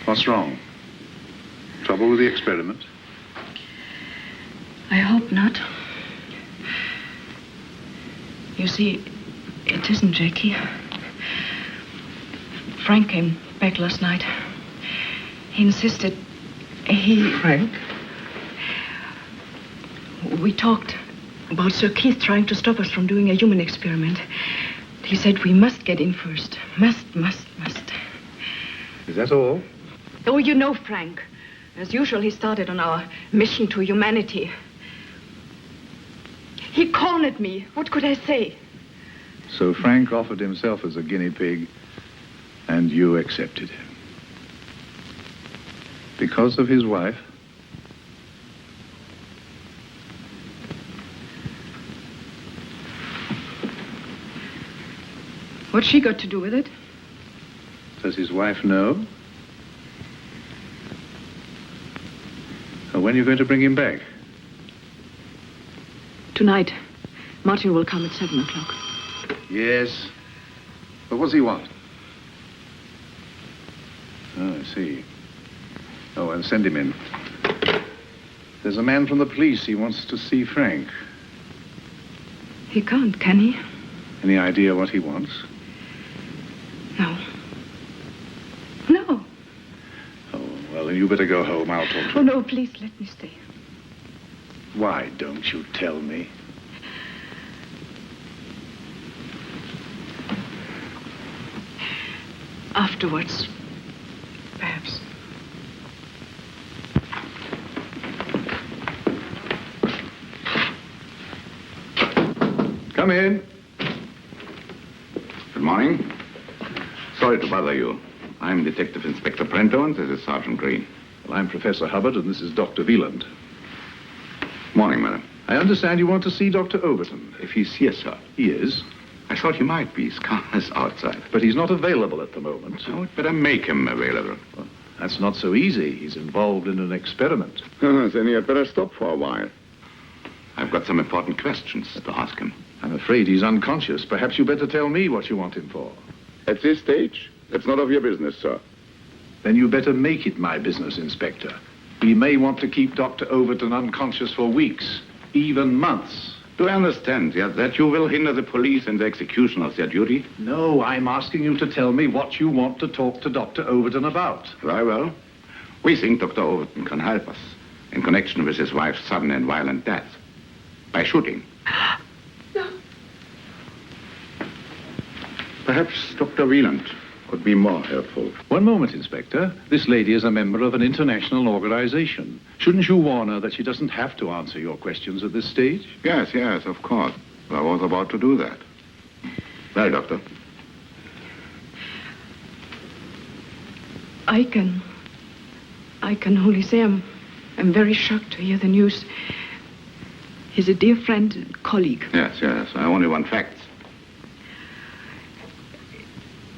What's wrong? Trouble with the experiment? I hope not. You see, it isn't Jackie. Frank came back last night. He insisted Frank? We talked about Sir Keith trying to stop us from doing a human experiment. He said we must get in first. Must. Is that all? Oh, you know Frank. As usual, he started on our mission to humanity. He cornered me. What could I say? So Frank offered himself as a guinea pig, and you accepted him. Because of his wife? What's she got to do with it? Does his wife know? When are you going to bring him back? Tonight, Martin will come at 7 o'clock. Yes. But what does he want? Oh, I see. Oh, and send him in. There's a man from the police. He wants to see Frank. He can't, can he? Any idea what he wants? No. No. Oh, well, then you better go home. I'll talk to him. Oh, no, please let me stay. Why don't you tell me? Afterwards, perhaps. Come in. Good morning. Sorry to bother you. I'm Detective Inspector Prento, and this is Sergeant Green. Well, I'm Professor Hubbard, and this is Dr. Wieland. Morning, madam. I understand you want to see Dr. Overton. If he's here, sir. He is. I thought he might be. His car is outside. But he's not available at the moment. Oh, we'd better make him available. Well, that's not so easy. He's involved in an experiment. Then he had better stop for a while. I've got some important questions to ask him. I'm afraid he's unconscious. Perhaps you better tell me what you want him for. At this stage, that's none of your business, sir. Then you better make it my business, Inspector. We may want to keep Dr. Overton unconscious for weeks, even months. Do I understand, that you will hinder the police in the execution of their duty? No, I'm asking you to tell me what you want to talk to Dr. Overton about. Very well. We think Dr. Overton can help us in connection with his wife's sudden and violent death. By shooting. No. Perhaps Dr. Wieland could be more helpful. One moment, Inspector. This lady is a member of an international organization. Shouldn't you warn her that she doesn't have to answer your questions at this stage? Yes, of course. I was about to do that. Well, Doctor. I can only say I'm very shocked to hear the news. He's a dear friend and colleague. Yes. I only want facts.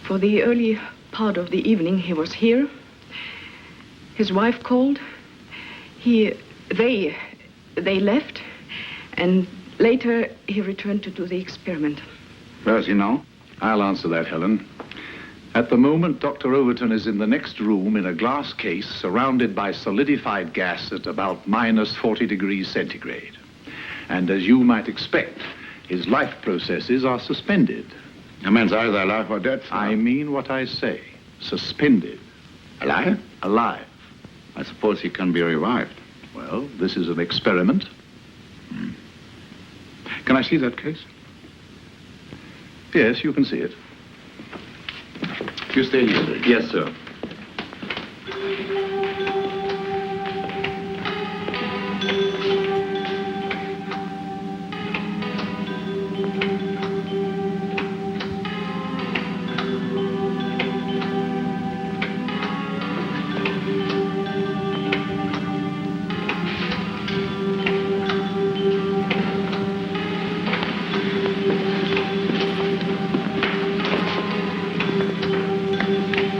For the early part of the evening, he was here. His wife called. They left, and later he returned to do the experiment. Where is he now? I'll answer that, Helen. At the moment, Dr. Overton is in the next room in a glass case surrounded by solidified gas at about minus 40 degrees centigrade. And as you might expect, his life processes are suspended. A man's either alive or dead, sir. I mean what I say. Suspended. Alive? Alive. I suppose he can be revived. Well, this is an experiment. Can I see that case? Yes, you can see it. You stay here, sir. Yes, sir.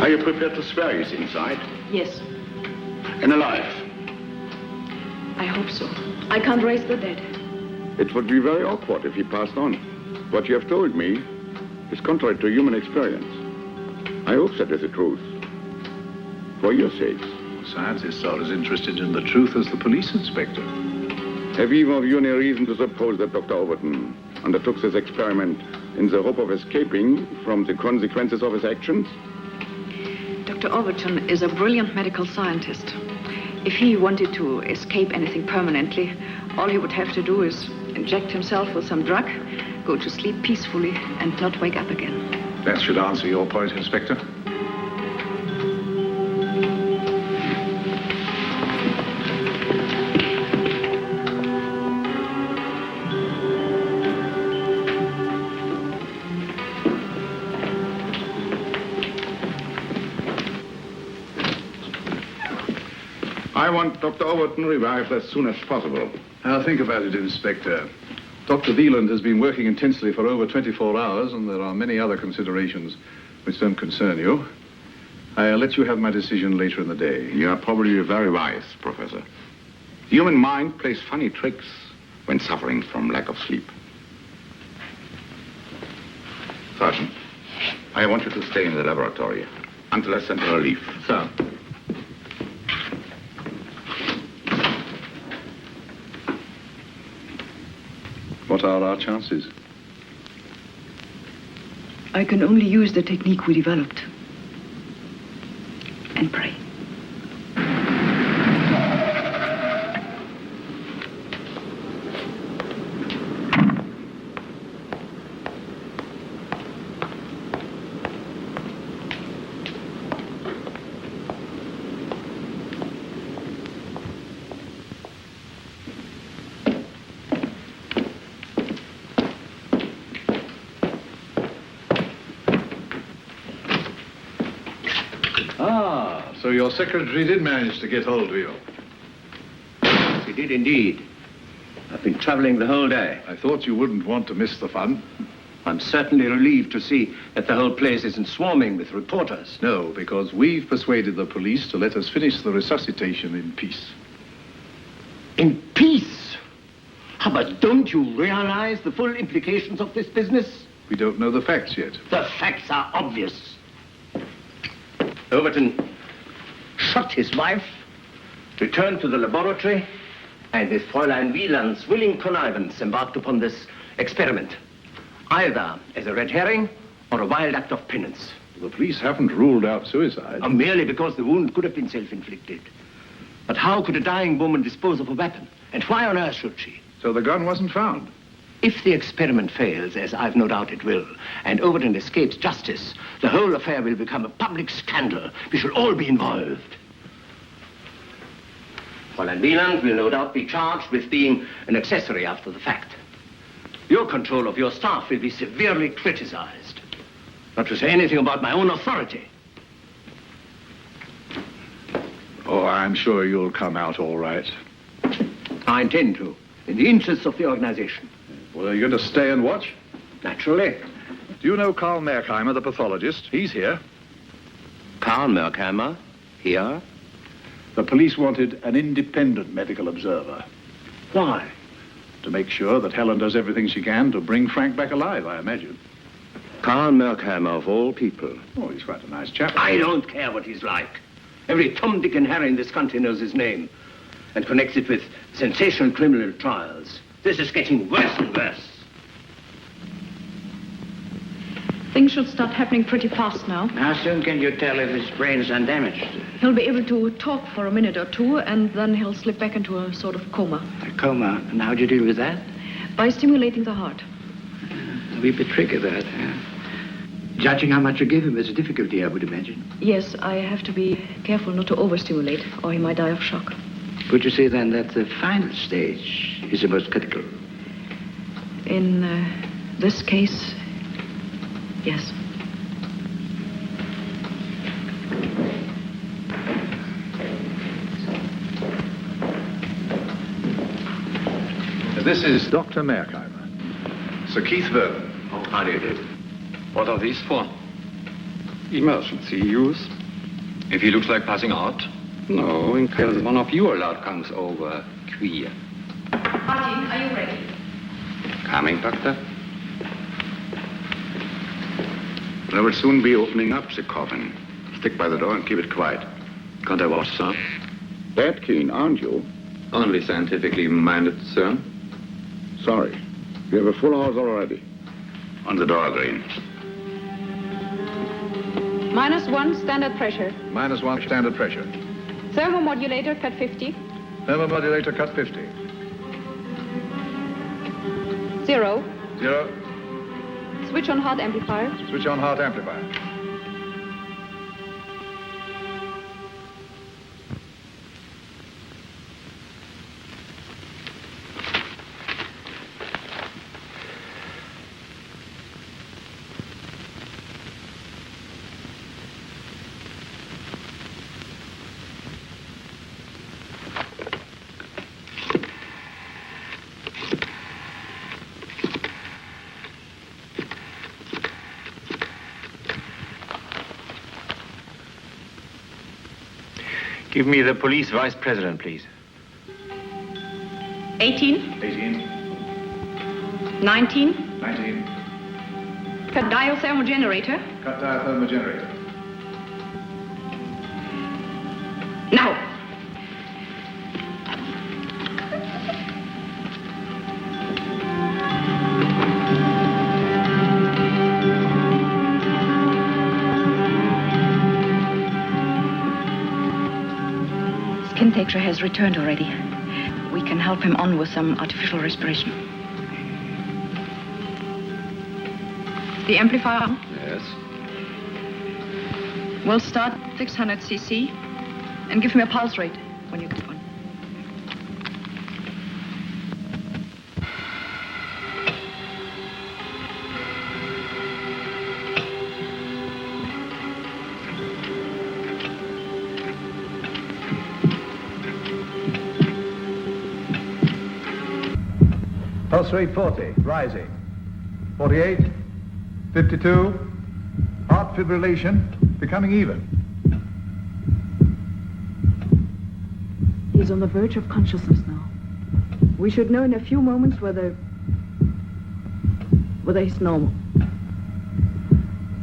Are you prepared to swear he's inside? Yes, And alive? I hope so. I can't raise the dead. It would be very awkward if he passed on. What you have told me is contrary to human experience. I hope that is the truth. For your sakes. Scientists are as interested in the truth as the police inspector. Have either of you any reason to suppose that Dr. Overton undertook this experiment in the hope of escaping from the consequences of his actions? Dr. Overton is a brilliant medical scientist. If he wanted to escape anything permanently, all he would have to do is inject himself with some drug, go to sleep peacefully, and not wake up again. That should answer your point, Inspector. I want Dr. Overton revived as soon as possible. I'll think about it, Inspector. Dr. Wieland has been working intensely for over 24 hours, and there are many other considerations which don't concern you. I'll let you have my decision later in the day. You are probably very wise, Professor. The human mind plays funny tricks when suffering from lack of sleep. Sergeant, I want you to stay in the laboratory until I send her leave. Sir. What are our chances? I can only use the technique we developed. And pray. So your secretary did manage to get hold of you. Yes, he did indeed. I've been traveling the whole day. I thought you wouldn't want to miss the fun. I'm certainly relieved to see that the whole place isn't swarming with reporters. No, because we've persuaded the police to let us finish the resuscitation in peace. In peace? But don't you realize the full implications of this business? We don't know the facts yet. The facts are obvious. Overton shot his wife, returned to the laboratory, and with Fräulein Wieland's willing connivance embarked upon this experiment, either as a red herring or a wild act of penance. The police haven't ruled out suicide. Merely because the wound could have been self-inflicted. But how could a dying woman dispose of a weapon? And why on earth should she? So the gun wasn't found? If the experiment fails, as I've no doubt it will, and Overton escapes justice, the whole affair will become a public scandal. We shall all be involved. Fräulein Wieland will no doubt be charged with being an accessory after the fact. Your control of your staff will be severely criticized. Not to say anything about my own authority. Oh, I'm sure you'll come out all right. I intend to, in the interests of the organization. Well, are you going to stay and watch? Naturally. Do you know Karl Merkheimer, the pathologist? He's here. Karl Merkheimer? Here? The police wanted an independent medical observer. Why? To make sure that Helen does everything she can to bring Frank back alive, I imagine. Karl Merkheimer, of all people. Oh, he's quite a nice chap. I don't care what he's like. Every Tom, Dick, and Harry in this country knows his name and connects it with sensational criminal trials. This is getting worse and worse. Things should start happening pretty fast now. How soon can you tell if his brain is undamaged? He'll be able to talk for a minute or two, and then he'll slip back into a sort of coma. A coma. And how do you deal with that? By stimulating the heart. A wee bit tricky, that. Judging how much you give him is a difficulty, I would imagine. Yes, I have to be careful not to overstimulate, or he might die of shock. Would you say, then, that the final stage is the most critical? In this case, yes. This is Dr. Merkheimer. Sir Keith Vernon. Oh, how do you do? What are these for? Emergency use. If he looks like passing out? No, in case one of your lot comes over queer. Martin, are you ready? Coming, Doctor? They will soon be opening up the coffin. Stick by the door and keep it quiet. Can't I watch, sir? That keen, aren't you? Only scientifically minded, sir. Sorry. We have a full house already. On the door, Green. -1 standard pressure. -1 standard pressure. Thermomodulator cut 50. Thermomodulator cut 50. 0. 0. Switch on heart amplifier. Switch on heart amplifier. Give me the police vice president, please. 18. 18. 19. 19. Cut diathermal generator. Cut diathermal generator. Now. Skin texture has returned already. We can help him on with some artificial respiration. The amplifier. Yes. We'll start 600 cc and give him a pulse rate when you get one. Pulse rate 40, rising. 48, 52, heart fibrillation, becoming even. He's on the verge of consciousness now. We should know in a few moments whether he's normal.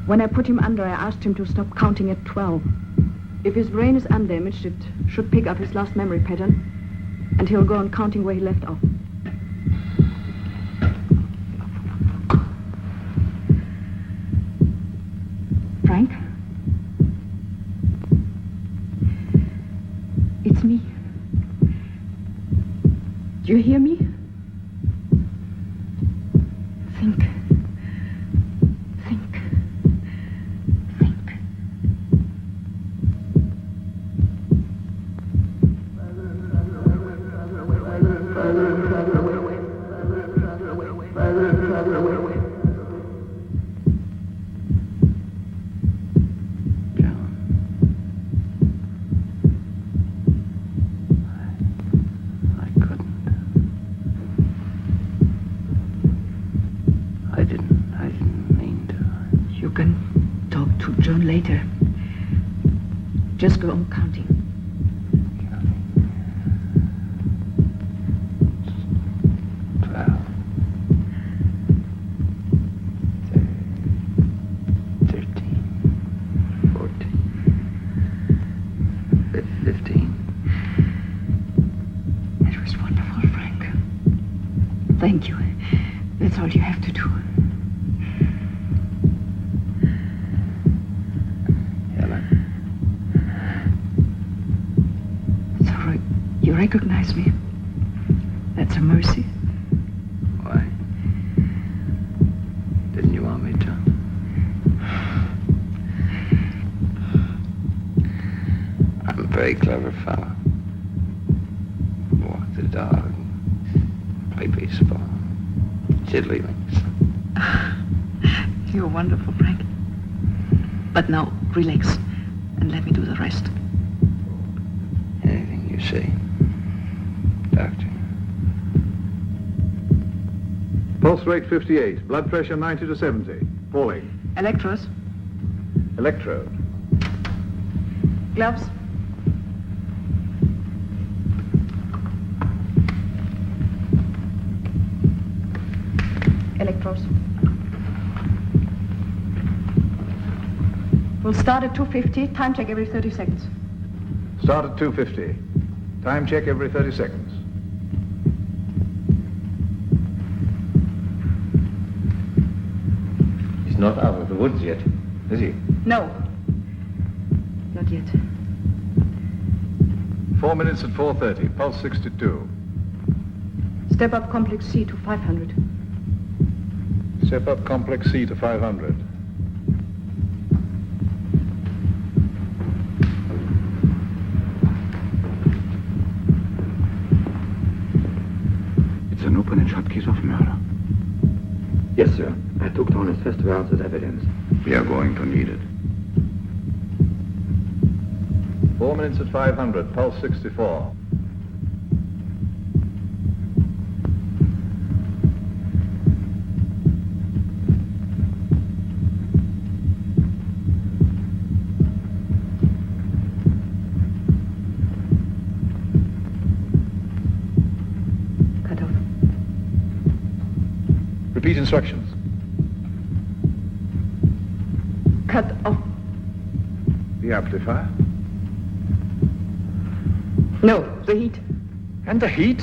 When I put him under, I asked him to stop counting at 12. If his brain is undamaged, it should pick up his last memory pattern, and he'll go on counting where he left off. Frank? It's me. Do you hear me? Think. Think. Think. I didn't mean to. You can talk to John later. Just go on counting. 12, 13, 14, 15. It was wonderful, Frank. Thank you. That's all you have to do. So you recognize me? That's a mercy. Why? Didn't you want me to? I'm a very clever fellow. Walk the dog, play baseball, tiddlywinks. You're wonderful, Frank. But now, relax and let me do the rest. Anything you say, Doctor. Pulse rate 58, blood pressure 90 to 70, falling. Electros, Electrode. gloves. Electros. We'll start at 250, time check every 30 seconds. Start at 250. Time check every 30 seconds. He's not out of the woods yet, is he? No. Not yet. 4 minutes at 4:30, pulse 62. Step up complex C to 500. Step up complex C to 500. It's an open and shut case of murder. Yes, sir. I took down his festivals as evidence. We are going to need it. 4 minutes at 500, pulse 64. Repeat instructions. Cut off. The amplifier. No, the heat. And the heat?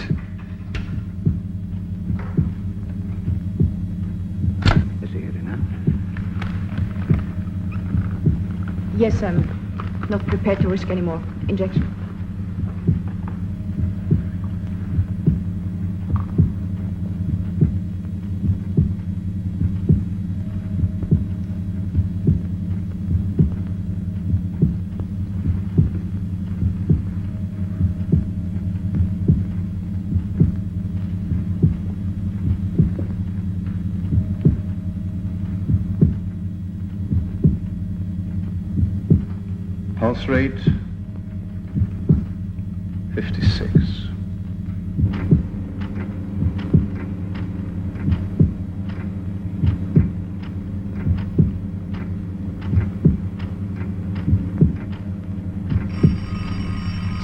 Is he here enough? Yes, I'm not prepared to risk any more injection. Pulse rate 56.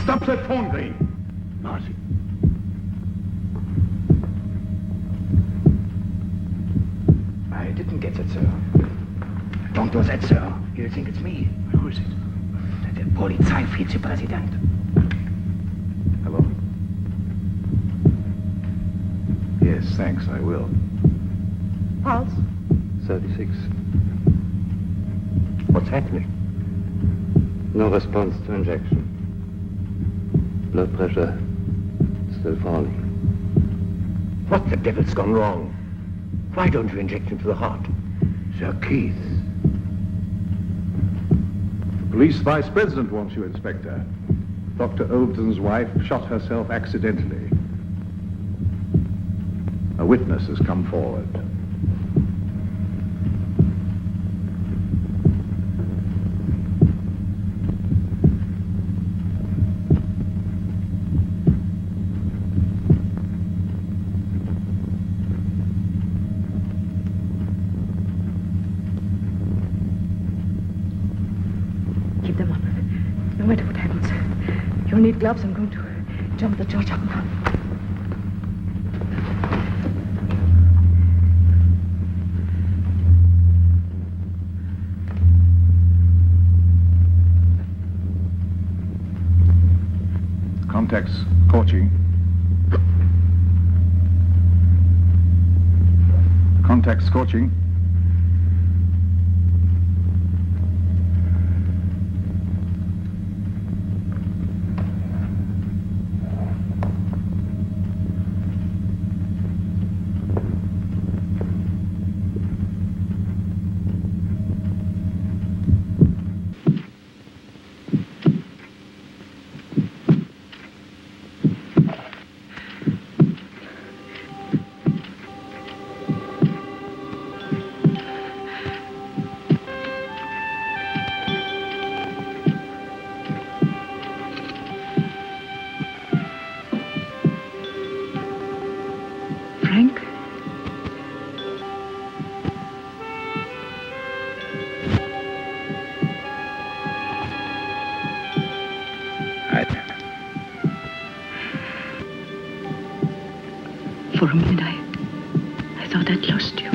Stop that phone, Green. Marty. I didn't get it, sir. Don't do that, sir. He'll think it's me. Who is it? Der Polizeivizepräsident. Hello? Yes, thanks, I will. Pulse? 36. What's happening? No response to injection. Blood pressure still falling. What the devil's gone wrong? Why don't you inject into the heart? Sir Keith. Police Vice President wants you, Inspector. Dr. Overton's wife shot herself accidentally. A witness has come forward. Keep them on. No matter what happens. You'll need gloves. I'm going to jump the charge up now. Contacts scorching. Contacts scorching. Frank? For a minute, I thought I'd lost you.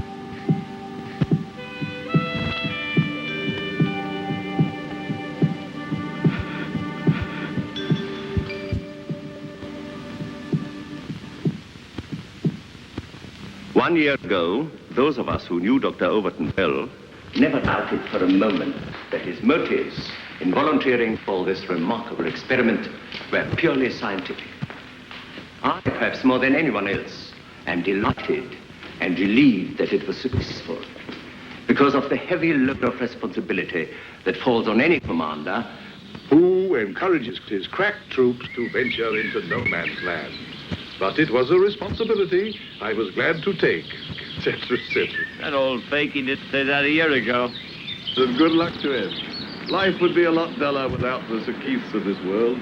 One year ago, those of us who knew Dr. Overton well never doubted for a moment that his motives in volunteering for this remarkable experiment were purely scientific. I, perhaps more than anyone else, am delighted and relieved that it was successful because of the heavy load of responsibility that falls on any commander who encourages his crack troops to venture into no man's land. But it was a responsibility I was glad to take, etc., etc. That old fakey did say that a year ago. And good luck to him. Life would be a lot duller without the Sir Keiths of this world.